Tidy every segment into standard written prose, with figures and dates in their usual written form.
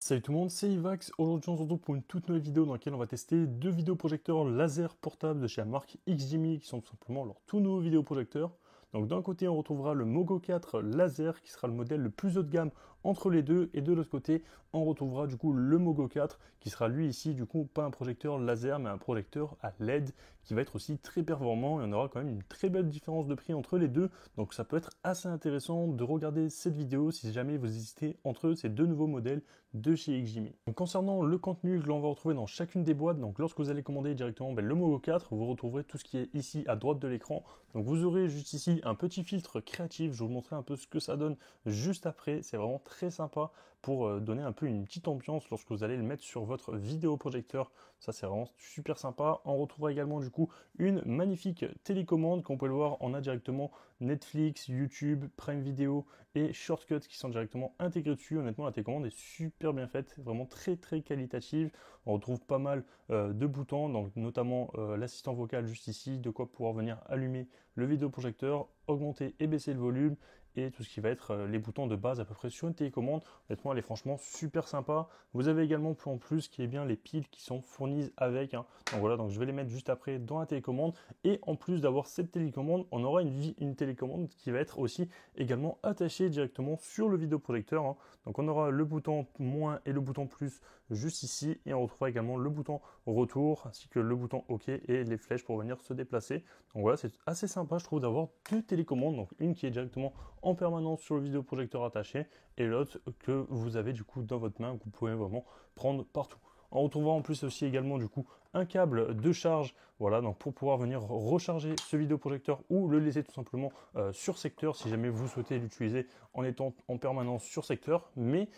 Salut tout le monde, c'est Ivax. Aujourd'hui, on se retrouve pour une toute nouvelle vidéo dans laquelle on va tester deux vidéoprojecteurs laser portables de chez la marque XGIMI qui sont tout simplement leurs tout nouveaux vidéoprojecteurs. Donc d'un côté, on retrouvera le Mogo 4 laser qui sera le modèle le plus haut de gamme entre les deux, et de l'autre côté, on retrouvera du coup le Mogo 4 qui sera lui ici du coup pas un projecteur laser mais un projecteur à LED qui va être aussi très performant, et on aura quand même une très belle différence de prix entre les deux. Donc ça peut être assez intéressant de regarder cette vidéo si jamais vous hésitez entre ces deux nouveaux modèles de chez XGIMI. Donc concernant le contenu, l'on va retrouver dans chacune des boîtes. Donc lorsque vous allez commander directement le Mogo 4, vous retrouverez tout ce qui est ici à droite de l'écran. Donc vous aurez juste ici un petit filtre créatif, je vais vous montrer un peu ce que ça donne juste après. C'est vraiment très sympa pour donner un peu une petite ambiance lorsque vous allez le mettre sur votre vidéoprojecteur. Ça c'est vraiment super sympa. On retrouvera également du coup une magnifique télécommande. Comme on peut le voir, on a directement Netflix, YouTube, Prime Video et Shortcuts qui sont directement intégrés dessus. Honnêtement, la télécommande est super bien faite, vraiment très très qualitative. On retrouve pas mal de boutons, donc notamment l'assistant vocal juste ici, de quoi pouvoir venir allumer le vidéoprojecteur, augmenter et baisser le volume, et tout ce qui va être les boutons de base à peu près sur une télécommande. Honnêtement, elle est franchement super sympa. Vous avez également en plus qui est bien les piles qui sont fournies avec. Donc voilà, donc je vais les mettre juste après dans la télécommande. Et en plus d'avoir cette télécommande, on aura une télécommande qui va être aussi également attachée directement sur le vidéoprojecteur. Donc on aura le bouton moins et le bouton plus juste ici, et on retrouvera également le bouton retour ainsi que le bouton OK et les flèches pour venir se déplacer. Donc voilà, c'est assez sympa je trouve d'avoir deux télécommandes, donc une qui est directement en permanence sur le vidéoprojecteur attaché et l'autre que vous avez du coup dans votre main, que vous pouvez vraiment prendre partout. On retrouvera en plus aussi également du coup un câble de charge, voilà, donc pour pouvoir venir recharger ce vidéoprojecteur ou le laisser tout simplement sur secteur si jamais vous souhaitez l'utiliser en étant en permanence sur secteur. Mais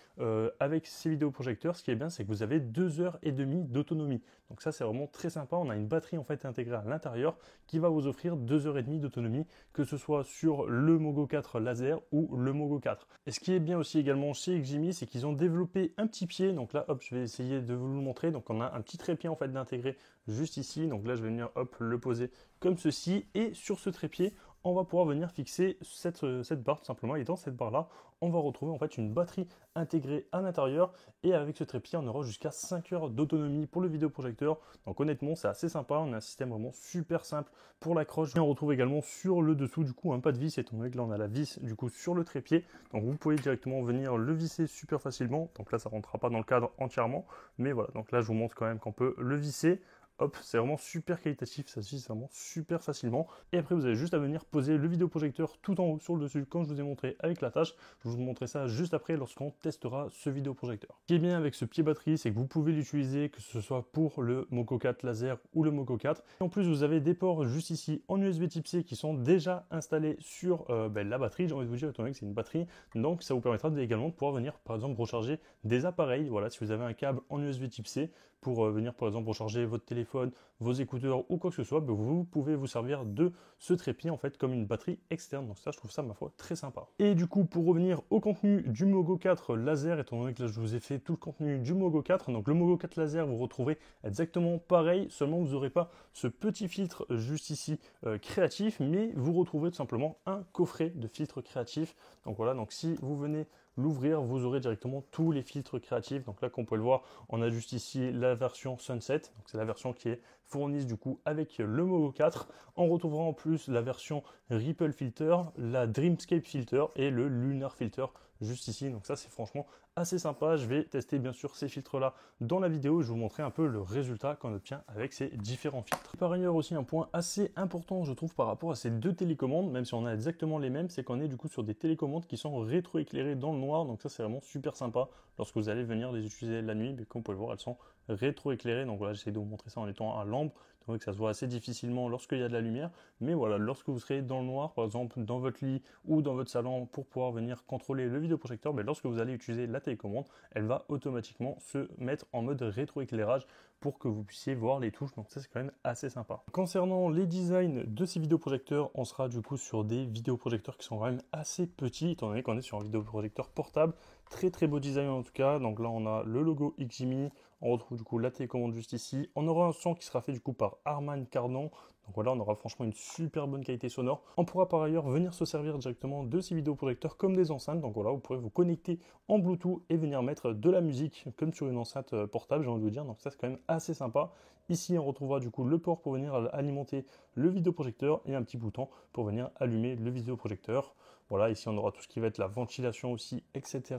avec ces vidéoprojecteurs, ce qui est bien, c'est que vous avez 2 heures et demie d'autonomie. Donc ça c'est vraiment très sympa. On a une batterie en fait intégrée à l'intérieur qui va vous offrir 2 heures et demie d'autonomie, que ce soit sur le Mogo 4 laser ou le Mogo 4. Et ce qui est bien aussi également chez XGIMI, c'est qu'ils ont développé un petit pied. Donc là, hop, je vais essayer de vous le montrer. Donc on a un petit trépied en fait d'intégrer juste ici. Donc là, je vais venir hop le poser comme ceci, et sur ce trépied, on va pouvoir venir fixer cette barre tout simplement. Et dans cette barre là, on va retrouver en fait une batterie intégrée à l'intérieur, et avec ce trépied, on aura jusqu'à 5 heures d'autonomie pour le vidéoprojecteur. Donc honnêtement, c'est assez sympa. On a un système vraiment super simple pour l'accroche. Et on retrouve également sur le dessous du coup un pas de vis, étant donné que là on a la vis du coup sur le trépied. Donc vous pouvez directement venir le visser super facilement. Donc là, ça rentrera pas dans le cadre entièrement, mais voilà. Donc là, je vous montre quand même qu'on peut le visser. Hop, c'est vraiment super qualitatif, ça se visse vraiment super facilement. Et après, vous avez juste à venir poser le vidéoprojecteur tout en haut sur le dessus, comme je vous ai montré avec l'attache. Je vous montrerai ça juste après lorsqu'on testera ce vidéoprojecteur. Ce qui est bien avec ce pied batterie, c'est que vous pouvez l'utiliser que ce soit pour le Mogo 4 laser ou le Mogo 4. Et en plus, vous avez des ports juste ici en USB Type C qui sont déjà installés sur la batterie. J'ai envie de vous dire, étant donné que c'est une batterie, donc ça vous permettra également de pouvoir venir par exemple recharger des appareils. Voilà, si vous avez un câble en USB Type C pour venir par exemple recharger votre téléphone, vos écouteurs ou quoi que ce soit, vous pouvez vous servir de ce trépied en fait comme une batterie externe. Donc ça, je trouve ça ma foi très sympa. Et du coup, pour revenir au contenu du Mogo 4 laser, étant donné que là je vous ai fait tout le contenu du Mogo 4, donc le Mogo 4 laser, vous retrouverez exactement pareil, seulement vous n'aurez pas ce petit filtre juste ici créatif, mais vous retrouverez tout simplement un coffret de filtres créatifs. Donc voilà, donc si vous venez l'ouvrir, vous aurez directement tous les filtres créatifs. Donc là, comme on peut le voir, on a juste ici la version Sunset, donc c'est la version qui est fournie du coup avec le Mogo 4. On retrouvera en plus la version Ripple Filter, la Dreamscape Filter et le Lunar Filter juste ici. Donc ça, c'est franchement assez sympa. Je vais tester bien sûr ces filtres là dans la vidéo et je vais vous montrer un peu le résultat qu'on obtient avec ces différents filtres. Par ailleurs aussi, un point assez important je trouve par rapport à ces deux télécommandes, même si on a exactement les mêmes, c'est qu'on est du coup sur des télécommandes qui sont rétroéclairées dans le noir. Donc ça, c'est vraiment super sympa lorsque vous allez venir les utiliser la nuit. Mais comme vous pouvez le voir, elles sont rétroéclairées. Donc voilà, j'essaie de vous montrer ça en étant à l'ambre, donc ça se voit assez difficilement lorsqu'il y a de la lumière. Mais voilà, lorsque vous serez dans le noir, par exemple dans votre lit ou dans votre salon pour pouvoir venir contrôler le vidéoprojecteur, lorsque vous allez utiliser la télécommande, elle va automatiquement se mettre en mode rétroéclairage pour que vous puissiez voir les touches. Donc ça, c'est quand même assez sympa. Concernant les designs de ces vidéoprojecteurs, on sera du coup sur des vidéoprojecteurs qui sont quand même assez petits, étant donné qu'on est sur un vidéoprojecteur portable. Très très beau design en tout cas. Donc là, on a le logo XGIMI. On retrouve du coup la télécommande juste ici. On aura un son qui sera fait du coup par Harman Kardon. Donc voilà, on aura franchement une super bonne qualité sonore. On pourra par ailleurs venir se servir directement de ces vidéoprojecteurs comme des enceintes. Donc voilà, vous pourrez vous connecter en Bluetooth et venir mettre de la musique comme sur une enceinte portable, j'ai envie de vous dire. Donc ça, c'est quand même assez sympa. Ici, on retrouvera du coup le port pour venir alimenter le vidéoprojecteur et un petit bouton pour venir allumer le vidéoprojecteur. Voilà, ici on aura tout ce qui va être la ventilation aussi, etc.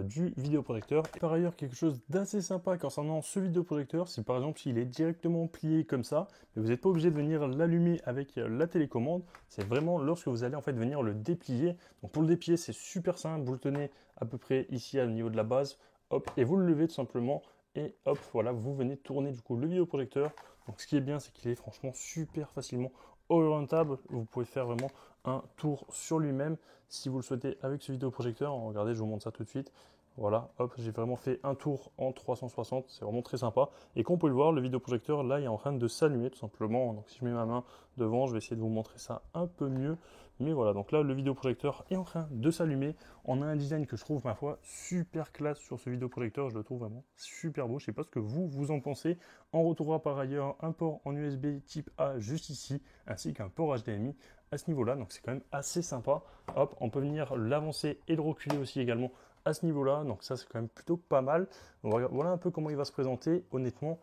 Du vidéoprojecteur. Et par ailleurs, quelque chose d'assez sympa concernant ce vidéoprojecteur, c'est par exemple s'il est directement plié comme ça, mais vous n'êtes pas obligé de venir l'allumer avec la télécommande. C'est vraiment lorsque vous allez en fait venir le déplier. Donc pour le déplier, c'est super simple. Vous le tenez à peu près ici au niveau de la base, hop, et vous le levez tout simplement. Et hop, voilà, vous venez tourner du coup le vidéoprojecteur. Donc ce qui est bien, c'est qu'il est franchement super facilement orientable. Vous pouvez faire vraiment un tour sur lui-même si vous le souhaitez avec ce vidéoprojecteur. Regardez, je vous montre ça tout de suite. Voilà, hop, j'ai vraiment fait un tour en 360, c'est vraiment très sympa. Et comme vous pouvez le voir, le vidéoprojecteur là il est en train de s'allumer tout simplement. Donc si je mets ma main devant, je vais essayer de vous montrer ça un peu mieux. Mais voilà, donc là le vidéoprojecteur est en train de s'allumer. On a un design que je trouve ma foi super classe sur ce vidéoprojecteur, je le trouve vraiment super beau. Je ne sais pas ce que vous en pensez. On retrouvera par ailleurs un port en USB type A juste ici, ainsi qu'un port HDMI à ce niveau-là. Donc c'est quand même assez sympa. Hop, on peut venir l'avancer et le reculer aussi également à ce niveau-là, donc ça c'est quand même plutôt pas mal. Voilà un peu comment il va se présenter. Honnêtement,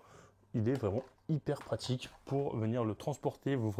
il est vraiment hyper pratique pour venir le transporter. Vous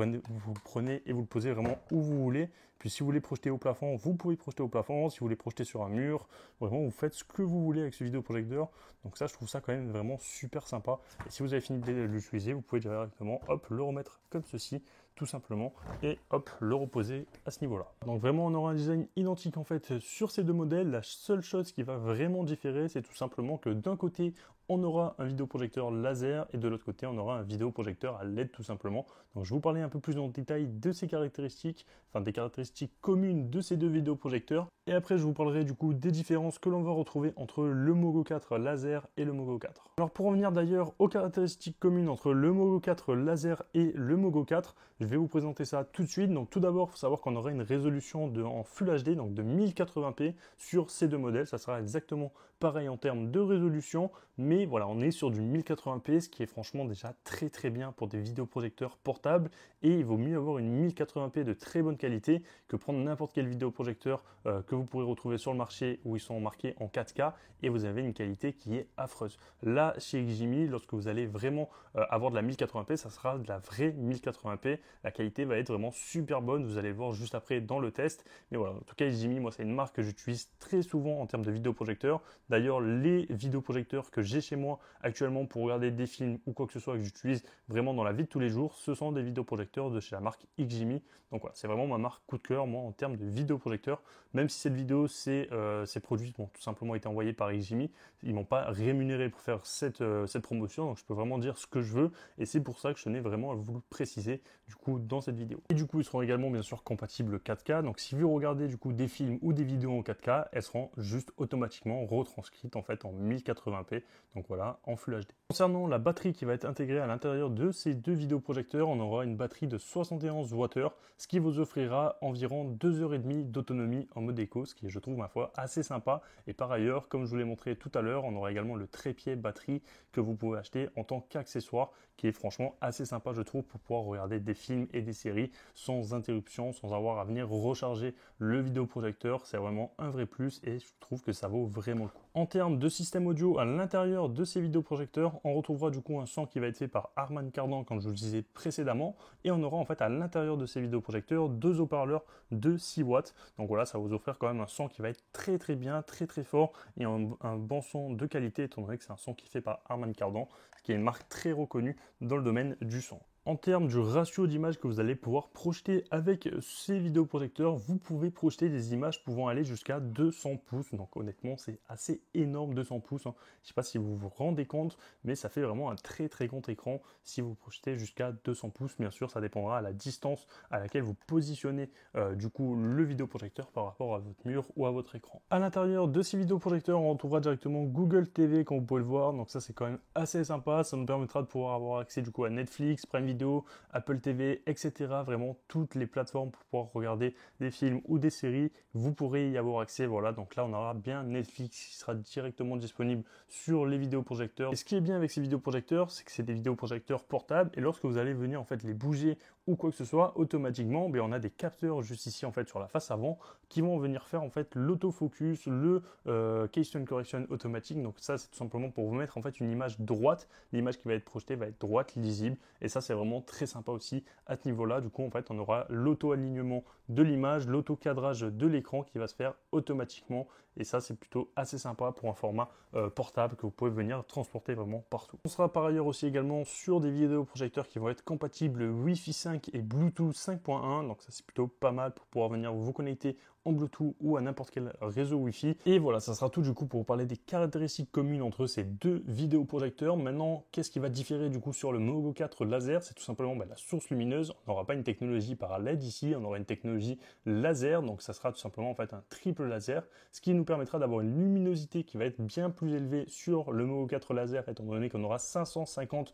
prenez et vous le posez vraiment où vous voulez. Puis si vous voulez projeter au plafond, vous pouvez projeter au plafond. Si vous voulez projeter sur un mur, vraiment vous faites ce que vous voulez avec ce vidéoprojecteur. Donc ça, je trouve ça quand même vraiment super sympa. Et si vous avez fini de l'utiliser, vous pouvez directement hop, le remettre comme ceci, tout simplement, et hop, le reposer à ce niveau-là. Donc vraiment, on aura un design identique en fait sur ces deux modèles. La seule chose qui va vraiment différer, c'est tout simplement que d'un côté, on aura un vidéoprojecteur laser et de l'autre côté, on aura un vidéoprojecteur à LED tout simplement. Donc je vais vous parler un peu plus en détail de ces caractéristiques, enfin des caractéristiques communes de ces deux vidéoprojecteurs. Et après, je vous parlerai du coup des différences que l'on va retrouver entre le Mogo 4 laser et le Mogo 4. Alors pour revenir d'ailleurs aux caractéristiques communes entre le Mogo 4 laser et le Mogo 4, je vais vous présenter ça tout de suite. Donc tout d'abord, il faut savoir qu'on aura une résolution en Full HD, donc de 1080p sur ces deux modèles. Ça sera exactement pareil en termes de résolution, mais voilà, on est sur du 1080p, ce qui est franchement déjà très très bien pour des vidéoprojecteurs portables. Et il vaut mieux avoir une 1080p de très bonne qualité que prendre n'importe quel vidéoprojecteur que vous pourrez retrouver sur le marché où ils sont marqués en 4K et vous avez une qualité qui est affreuse. Là, chez Ximi, lorsque vous allez vraiment avoir de la 1080p, ça sera de la vraie 1080p. La qualité va être vraiment super bonne, vous allez le voir juste après dans le test. Mais voilà, en tout cas, Ximi, moi, c'est une marque que j'utilise très souvent en termes de vidéoprojecteurs. D'ailleurs, les vidéoprojecteurs que j'ai chez moi actuellement pour regarder des films ou quoi que ce soit que j'utilise vraiment dans la vie de tous les jours, ce sont des vidéoprojecteurs de chez la marque Ximi. Donc voilà, c'est vraiment ma marque coup de cœur, moi, en termes de vidéoprojecteurs. Même si cette vidéo, ces produits ont tout simplement été envoyés par Ximi, ils m'ont pas rémunéré pour faire cette promotion, donc je peux vraiment dire ce que je veux. Et c'est pour ça que je tenais vraiment à vous le préciser du coup dans cette vidéo. Et du coup, ils seront également bien sûr compatibles 4K. Donc si vous regardez du coup des films ou des vidéos en 4K, elles seront juste automatiquement retranscrites en fait en 1080p. Donc voilà, en Full HD. Concernant la batterie qui va être intégrée à l'intérieur de ces deux vidéoprojecteurs, on aura une batterie de 71 Wh, ce qui vous offrira environ 2h30 d'autonomie en mode éco, ce qui est, je trouve, ma foi, assez sympa. Et par ailleurs, comme je vous l'ai montré tout à l'heure, on aura également le trépied batterie que vous pouvez acheter en tant qu'accessoire, qui est franchement assez sympa, je trouve, pour pouvoir regarder des films et des séries sans interruption, sans avoir à venir recharger le vidéoprojecteur. C'est vraiment un vrai plus et je trouve que ça vaut vraiment le coup. En termes de système audio, à l'intérieur de ces vidéoprojecteurs, on retrouvera du coup un son qui va être fait par Harman Kardon, comme je vous le disais précédemment, et on aura en fait à l'intérieur de ces vidéoprojecteurs deux haut-parleurs de 6 watts. Donc voilà, ça va vous offrir quand même un son qui va être très très bien, très très fort, et un bon son de qualité, étant donné que c'est un son qui est fait par Harman Kardon, qui est une marque très reconnue dans le domaine du son. En termes du ratio d'image que vous allez pouvoir projeter avec ces vidéoprojecteurs, vous pouvez projeter des images pouvant aller jusqu'à 200 pouces. Donc honnêtement, c'est assez énorme 200 pouces. Je ne sais pas si vous vous rendez compte, mais ça fait vraiment un très très grand écran si vous projetez jusqu'à 200 pouces. Bien sûr, ça dépendra à la distance à laquelle vous positionnez du coup le vidéoprojecteur par rapport à votre mur ou à votre écran. À l'intérieur de ces vidéoprojecteurs, on retrouvera directement Google TV comme vous pouvez le voir. Donc ça, c'est quand même assez sympa. Ça nous permettra de pouvoir avoir accès du coup à Netflix, Prime Vidéo, Apple TV, etc. Vraiment toutes les plateformes pour pouvoir regarder des films ou des séries, vous pourrez y avoir accès. Voilà, donc là on aura bien Netflix qui sera directement disponible sur les vidéoprojecteurs. Et ce qui est bien avec ces vidéoprojecteurs, c'est que c'est des vidéoprojecteurs portables et lorsque vous allez venir en fait les bouger ou quoi que ce soit, automatiquement, on a des capteurs juste ici en fait sur la face avant qui vont venir faire en fait l'autofocus, le Keystone Correction automatique. Donc ça c'est tout simplement pour vous mettre en fait une image droite. L'image qui va être projetée va être droite, lisible, et ça c'est vraiment très sympa aussi à ce niveau-là. Du coup en fait on aura l'auto-alignement de l'image, l'auto-cadrage de l'écran qui va se faire automatiquement, et ça c'est plutôt assez sympa pour un format portable que vous pouvez venir transporter vraiment partout. On sera par ailleurs aussi également sur des vidéoprojecteurs qui vont être compatibles Wi-Fi 5 et Bluetooth 5.1, donc ça c'est plutôt pas mal pour pouvoir venir vous connecter en Bluetooth ou à n'importe quel réseau Wi-Fi. Et voilà, ça sera tout du coup pour vous parler des caractéristiques communes entre ces deux vidéoprojecteurs. Maintenant, qu'est-ce qui va différer du coup sur le Mogo 4 laser? C'est tout simplement la source lumineuse. On n'aura pas une technologie par LED ici, on aura une technologie laser, donc ça sera tout simplement en fait un triple laser, ce qui nous permettra d'avoir une luminosité qui va être bien plus élevée sur le Mogo 4 laser, étant donné qu'on aura 550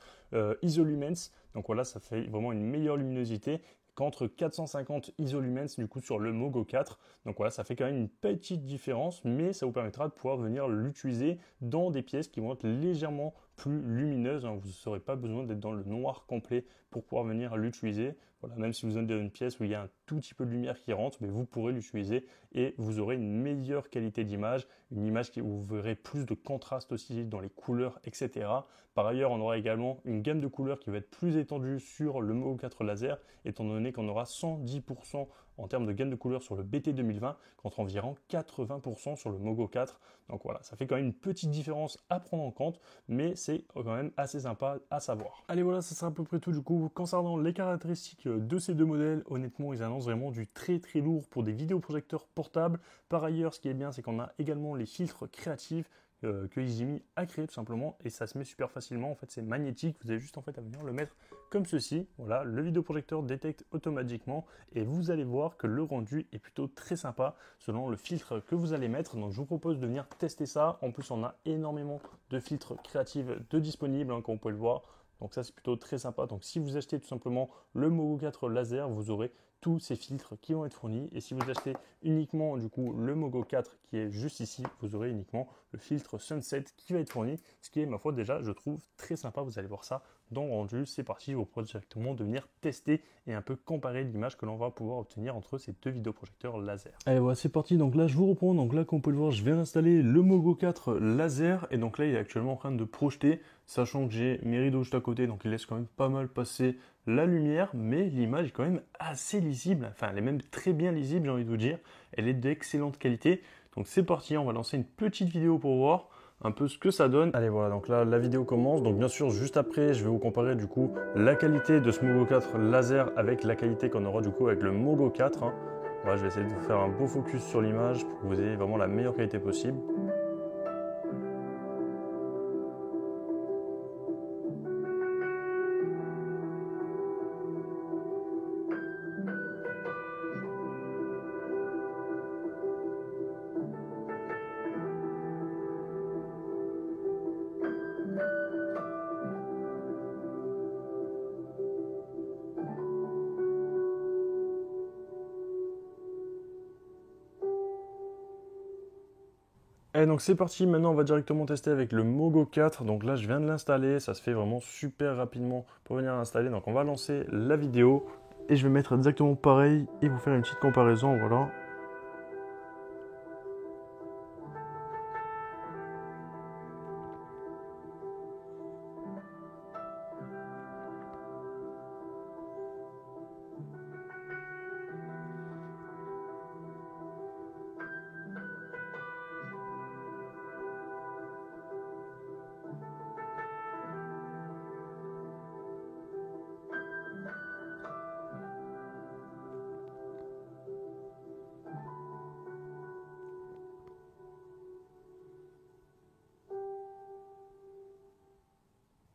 isolumens. Donc voilà, ça fait vraiment une meilleure luminosité qu'entre 450 isolumens du coup sur le Mogo 4. Donc voilà, ça fait quand même une petite différence, mais ça vous permettra de pouvoir venir l'utiliser dans des pièces qui vont être légèrement plus lumineuses. Vous n'aurez pas besoin d'être dans le noir complet pour pouvoir venir l'utiliser. Voilà, même si vous êtes dans une pièce où il y a un tout petit peu de lumière qui rentre, mais vous pourrez l'utiliser et vous aurez une meilleure qualité d'image, une image où vous verrez plus de contraste aussi dans les couleurs, etc. Par ailleurs, on aura également une gamme de couleurs qui va être plus étendue sur le Mogo 4 laser, étant donné qu'on aura 110% en termes de gamme de couleurs sur le BT 2020, contre environ 80% sur le Mogo 4. Donc voilà, ça fait quand même une petite différence à prendre en compte, mais c'est quand même assez sympa à savoir. Allez voilà, ça sera à peu près tout du coup concernant les caractéristiques de ces deux modèles. Honnêtement, ils annoncent vraiment du très très lourd pour des vidéoprojecteurs portables. Par ailleurs, ce qui est bien, c'est qu'on a également les filtres créatifs que Ximi a créé tout simplement, et ça se met super facilement. En fait, c'est magnétique, vous avez juste en fait à venir le mettre comme ceci. Voilà, le vidéoprojecteur détecte automatiquement et vous allez voir que le rendu est plutôt très sympa selon le filtre que vous allez mettre. Donc je vous propose de venir tester ça. En plus, on a énormément de filtres créatifs de disponibles, comme vous pouvez le voir. Donc ça c'est plutôt très sympa. Donc si vous achetez tout simplement le Mogo 4 laser, vous aurez tous ces filtres qui vont être fournis. Et si vous achetez uniquement du coup le Mogo 4 qui est juste ici, vous aurez uniquement le filtre Sunset qui va être fourni, ce qui est ma foi déjà je trouve très sympa. Vous allez voir ça dans le rendu. C'est parti, je vous propose directement de venir tester et un peu comparer l'image que l'on va pouvoir obtenir entre ces deux vidéoprojecteurs laser. Allez voilà, c'est parti. Donc là je vous reprends. Donc là comme vous pouvez le voir, je viens d'installer le Mogo 4 laser et donc là il est actuellement en train de projeter, sachant que j'ai mes rideaux juste à côté, donc il laisse quand même pas mal passer la lumière, mais l'image est quand même assez lisible, enfin elle est même très bien lisible, j'ai envie de vous dire, elle est d'excellente qualité. Donc c'est parti, on va lancer une petite vidéo pour voir un peu ce que ça donne. Allez voilà, donc là la vidéo commence, donc bien sûr juste après je vais vous comparer du coup la qualité de ce Mogo 4 laser avec la qualité qu'on aura du coup avec le Mogo 4. Voilà, je vais essayer de vous faire un beau focus sur l'image pour que vous ayez vraiment la meilleure qualité possible. Et donc c'est parti, maintenant on va directement tester avec le Mogo 4. Donc là je viens de l'installer, ça se fait vraiment super rapidement pour venir l'installer. Donc on va lancer la vidéo et je vais mettre exactement pareil et vous faire une petite comparaison, voilà.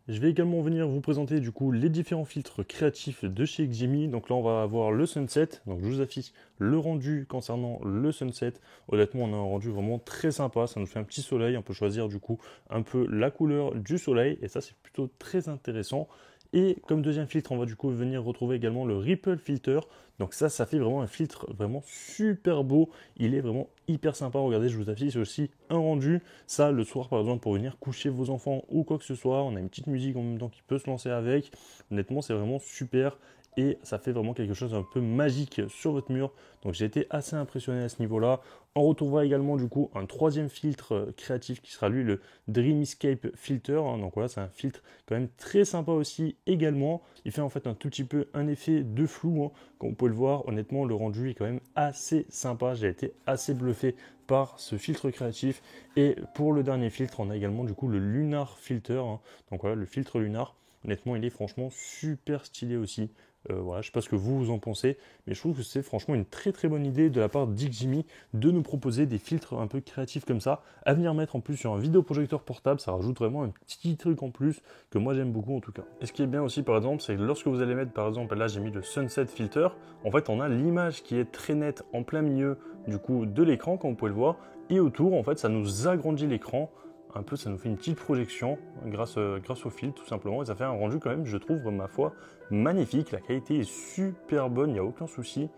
Je vais également venir vous présenter du coup les différents filtres créatifs de chez Ximi. Donc là on va avoir le Sunset, donc je vous affiche le rendu concernant le Sunset. Honnêtement on a un rendu vraiment très sympa, ça nous fait un petit soleil, on peut choisir du coup un peu la couleur du soleil et ça c'est plutôt très intéressant. Et comme deuxième filtre, on va du coup venir retrouver également le Ripple Filter. Donc ça fait vraiment un filtre vraiment super beau. Il est vraiment hyper sympa. Regardez, je vous affiche aussi un rendu. Ça, le soir par exemple, pour venir coucher vos enfants ou quoi que ce soit. On a une petite musique en même temps qui peut se lancer avec. Honnêtement, c'est vraiment super. Et ça fait vraiment quelque chose d'un peu magique sur votre mur. Donc j'ai été assez impressionné à ce niveau-là. On retrouvera également du coup un troisième filtre créatif qui sera lui le Dreamscape Filter. Donc voilà, c'est un filtre quand même très sympa aussi également. Il fait en fait un tout petit peu un effet de flou. Comme vous pouvez le voir, honnêtement, le rendu est quand même assez sympa. J'ai été assez bluffé par ce filtre créatif. Et pour le dernier filtre, on a également du coup le Lunar Filter. Donc voilà, le filtre lunar. Honnêtement, il est franchement super stylé aussi. Voilà, je ne sais pas ce que vous en pensez, mais je trouve que c'est franchement une très très bonne idée de la part d'Ximi de nous proposer des filtres un peu créatifs comme ça, à venir mettre en plus sur un vidéoprojecteur portable. Ça rajoute vraiment un petit truc en plus que moi j'aime beaucoup en tout cas. Et ce qui est bien aussi par exemple, c'est que lorsque vous allez mettre par exemple, là j'ai mis le Sunset Filter, en fait on a l'image qui est très nette en plein milieu du coup de l'écran comme vous pouvez le voir, et autour en fait ça nous agrandit l'écran. Un peu, ça nous fait une petite projection grâce au fil tout simplement, et ça fait un rendu quand même, je trouve, ma foi, magnifique. La qualité est super bonne, il n'y a aucun souci.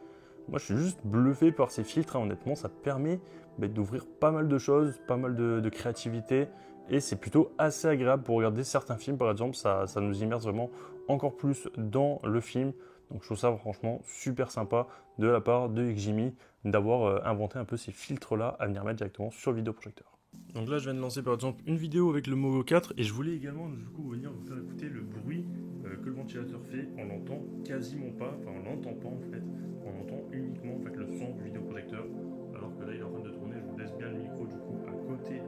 Moi je suis juste bluffé par ces filtres, honnêtement ça permet d'ouvrir pas mal de choses, pas mal de créativité, et c'est plutôt assez agréable pour regarder certains films par exemple. Ça nous immerse vraiment encore plus dans le film. Donc je trouve ça franchement super sympa de la part de Ximi d'avoir inventé un peu ces filtres là à venir mettre directement sur le vidéoprojecteur. Donc là je viens de lancer par exemple une vidéo avec le Mogo 4 et je voulais également du coup venir vous faire écouter le bruit que le ventilateur fait. On l'entend quasiment pas, enfin on l'entend pas en fait, on entend uniquement en fait le son du vidéoprojecteur, alors que là il est en train de tourner. Je vous laisse bien le micro du coup à côté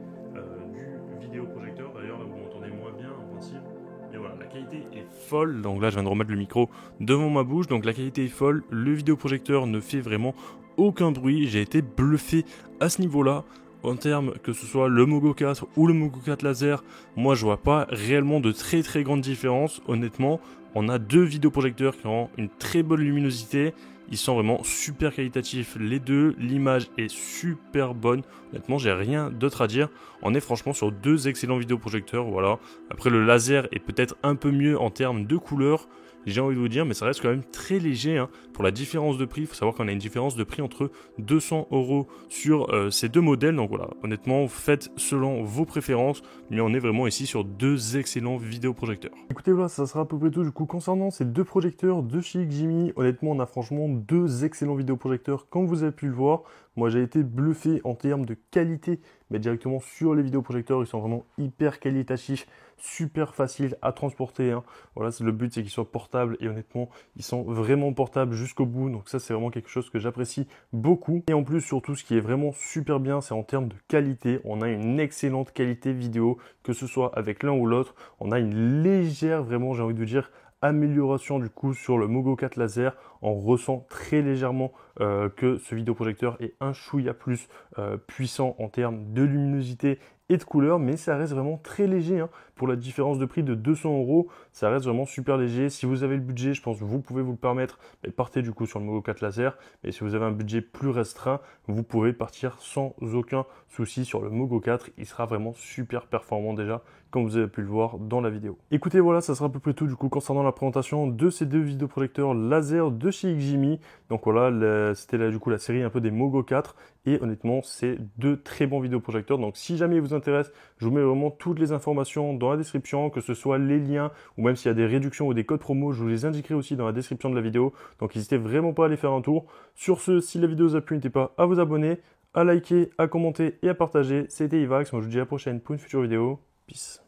du vidéoprojecteur. D'ailleurs là vous m'entendez moins bien en principe, mais voilà, la qualité est folle. Donc là je viens de remettre le micro devant ma bouche, donc la qualité est folle, le vidéoprojecteur ne fait vraiment aucun bruit. J'ai été bluffé à ce niveau là. En termes que ce soit le Mogo 4 ou le Mogo 4 laser, moi je vois pas réellement de très très grande différence. Honnêtement, on a deux vidéoprojecteurs qui ont une très bonne luminosité. Ils sont vraiment super qualitatifs les deux. L'image est super bonne. Honnêtement, j'ai rien d'autre à dire. On est franchement sur deux excellents vidéoprojecteurs. Voilà. Après, le laser est peut-être un peu mieux en termes de couleur, j'ai envie de vous dire, mais ça reste quand même très léger pour la différence de prix. Il faut savoir qu'on a une différence de prix entre 200 € sur ces deux modèles. Donc voilà, honnêtement, faites selon vos préférences, mais on est vraiment ici sur deux excellents vidéoprojecteurs. Écoutez, voilà, ça sera à peu près tout du coup concernant ces deux projecteurs de chez Ximi. Honnêtement, on a franchement deux excellents vidéoprojecteurs, comme vous avez pu le voir. Moi, j'ai été bluffé en termes de qualité, mais directement sur les vidéoprojecteurs. Ils sont vraiment hyper qualitatifs, super faciles à transporter. Voilà, le but, c'est qu'ils soient portables, et honnêtement, ils sont vraiment portables jusqu'au bout. Donc ça, c'est vraiment quelque chose que j'apprécie beaucoup. Et en plus, surtout, ce qui est vraiment super bien, c'est en termes de qualité. On a une excellente qualité vidéo, que ce soit avec l'un ou l'autre. On a une légère, vraiment, j'ai envie de vous dire, amélioration du coup sur le Mogo 4 laser. On ressent très légèrement que ce vidéoprojecteur est un chouïa plus puissant en termes de luminosité et de couleur, mais ça reste vraiment très léger pour la différence de prix de 200 €. Ça reste vraiment super léger. Si vous avez le budget, je pense que vous pouvez vous le permettre, partez du coup sur le Mogo 4 laser. Et si vous avez un budget plus restreint, vous pouvez partir sans aucun souci sur le Mogo 4. Il sera vraiment super performant déjà, comme vous avez pu le voir dans la vidéo. Écoutez, voilà, ça sera à peu près tout du coup concernant la présentation de ces deux vidéoprojecteurs laser de chez Ximi. Donc voilà, c'était là du coup la série un peu des Mogo 4. Et honnêtement, c'est deux très bons vidéoprojecteurs. Donc si jamais ils vous intéressent, je vous mets vraiment toutes les informations dans la description, que ce soit les liens ou même s'il y a des réductions ou des codes promo, je vous les indiquerai aussi dans la description de la vidéo. Donc n'hésitez vraiment pas à aller faire un tour. Sur ce, si la vidéo vous a plu, n'hésitez pas à vous abonner, à liker, à commenter et à partager. C'était Ivax. Moi je vous dis à la prochaine pour une future vidéo. Peace.